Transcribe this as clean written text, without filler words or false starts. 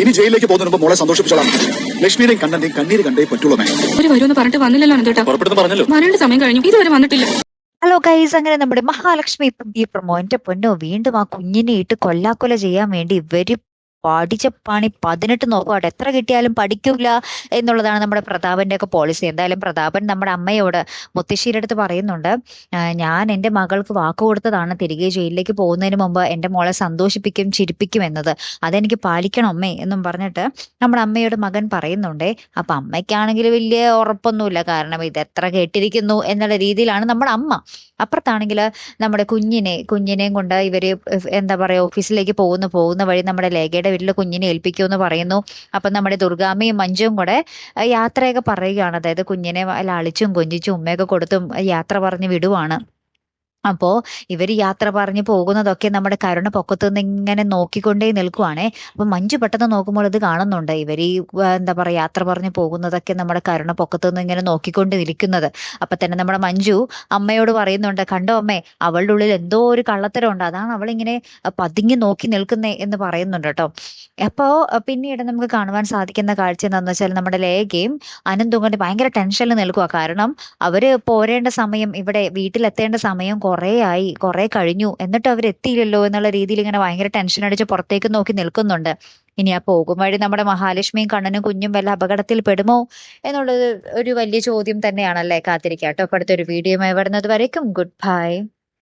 ഇനി ജയിലിലേക്ക് പോകുന്നതിന് മുമ്പ് മോളെ സന്തോഷിപ്പിച്ചോളാം. ലക്ഷ്മിയുടെയും കണ്ണന്റെയും കണ്ണീര് കണ്ടേ പറ്റുള്ളൂ. ഒരു വരുമെന്ന് പറഞ്ഞിട്ട് വന്നില്ലല്ലോ അനന്തേട്ടാ. പുറപ്പെടുന്നു പറഞ്ഞല്ലോ. വരേണ്ട സമയം കഴിഞ്ഞു, ഇതുവരെ വന്നിട്ടില്ല. ഹലോ ഗൈസ്, അങ്ങനെ നമ്മുടെ മഹാലക്ഷ്മി ഈ പ്രൊമോ, എന്റെ പൊന്നോ, വീണ്ടും ആ കുഞ്ഞിനെ ഇട്ട് കൊല്ലാക്കൊല ചെയ്യാൻ വേണ്ടി ഇവര് പഠിച്ച പണി 18 നോക്കുവാട്ടെ. എത്ര കിട്ടിയാലും പഠിക്കൂല എന്നുള്ളതാണ് നമ്മുടെ പ്രതാപന്റെ ഒക്കെ പോളിസി. എന്തായാലും പ്രതാപൻ നമ്മുടെ അമ്മയോട്, മുത്തശ്ശിയുടെ അടുത്ത് പറയുന്നുണ്ട്, ഞാൻ എൻ്റെ മകൾക്ക് വാക്ക് കൊടുത്തതാണ് തിരികെ ജയിലിലേക്ക് പോകുന്നതിന് മുമ്പ് എൻ്റെ മോളെ സന്തോഷിപ്പിക്കും ചിരിപ്പിക്കും എന്നത്, അതെനിക്ക് പാലിക്കണം അമ്മേ എന്നും പറഞ്ഞിട്ട് നമ്മുടെ അമ്മയോട് മകൻ പറയുന്നുണ്ടേ. അപ്പൊ അമ്മയ്ക്കാണെങ്കിൽ വലിയ ഉറപ്പൊന്നുമില്ല, കാരണം ഇത് എത്ര കേട്ടിരിക്കുന്നു എന്നുള്ള രീതിയിലാണ് നമ്മുടെ അമ്മ. അപ്പുറത്താണെങ്കിൽ നമ്മുടെ കുഞ്ഞിനെയും കൊണ്ട് ഇവര് എന്താ പറയാ ഓഫീസിലേക്ക് പോകുന്ന വഴി നമ്മുടെ ലേഖയുടെ വീട്ടിൽ കുഞ്ഞിനെ ഏൽപ്പിക്കുമെന്ന് പറയുന്നു. അപ്പൊ നമ്മുടെ ദുർഗാമ്മയും മഞ്ജുവും കൂടെ യാത്രയൊക്കെ പറയുകയാണ്. അതായത് കുഞ്ഞിനെ ലാളിച്ചും കൊഞ്ചിച്ചും ഉമ്മയൊക്കെ കൊടുത്തും യാത്ര പറഞ്ഞ് വിടുവാണ്. അപ്പോ ഇവര് യാത്ര പറഞ്ഞ് പോകുന്നതൊക്കെ നമ്മുടെ കരുണ പൊക്കത്തു നിന്ന് ഇങ്ങനെ നോക്കിക്കൊണ്ടേ നിൽക്കുവാണേ. അപ്പൊ മഞ്ജു പെട്ടെന്ന് നോക്കുമ്പോൾ ഇത് കാണുന്നുണ്ട്. ഇവര് എന്താ പറയാ യാത്ര പറഞ്ഞ് പോകുന്നതൊക്കെ നമ്മുടെ കരുണ പൊക്കത്തു നിന്ന് ഇങ്ങനെ നോക്കിക്കൊണ്ട് ഇരിക്കുന്നത്. അപ്പൊ തന്നെ നമ്മുടെ മഞ്ജു അമ്മയോട് പറയുന്നുണ്ട്, കണ്ടോ അമ്മേ, അവളുടെ ഉള്ളിൽ എന്തോ ഒരു കള്ളത്തരം ഉണ്ട്, അതാണ് അവളിങ്ങനെ പതുങ്ങി നോക്കി നിൽക്കുന്നേ എന്ന് പറയുന്നുണ്ട് കേട്ടോ. അപ്പോ പിന്നീട് നമുക്ക് കാണുവാൻ സാധിക്കുന്ന കാഴ്ച എന്താണെന്ന് വെച്ചാൽ നമ്മുടെ ലേഖയും അനന്തും കൊണ്ട് ഭയങ്കര ടെൻഷനിൽ നിൽക്കുക. കാരണം അവര് പോരേണ്ട സമയം, ഇവിടെ വീട്ടിലെത്തേണ്ട സമയം കുറെ കഴിഞ്ഞു, എന്നിട്ട് അവരെത്തിയില്ലല്ലോ എന്നുള്ള രീതിയിൽ ഇങ്ങനെ ഭയങ്കര ടെൻഷൻ അടിച്ച് പുറത്തേക്ക് നോക്കി നിൽക്കുന്നുണ്ട്. ഇനി ആ പോകും വഴി നമ്മുടെ മഹാലക്ഷ്മിയും കണ്ണനും കുഞ്ഞും വല്ല അപകടത്തിൽ പെടുമോ എന്നുള്ളത് ഒരു വലിയ ചോദ്യം തന്നെയാണല്ലേ. കാത്തിരിക്കാം കേട്ടോ. അടുത്തൊരു വീഡിയോയുമായി വരുന്നത് വരേക്കും ഗുഡ് ബൈ.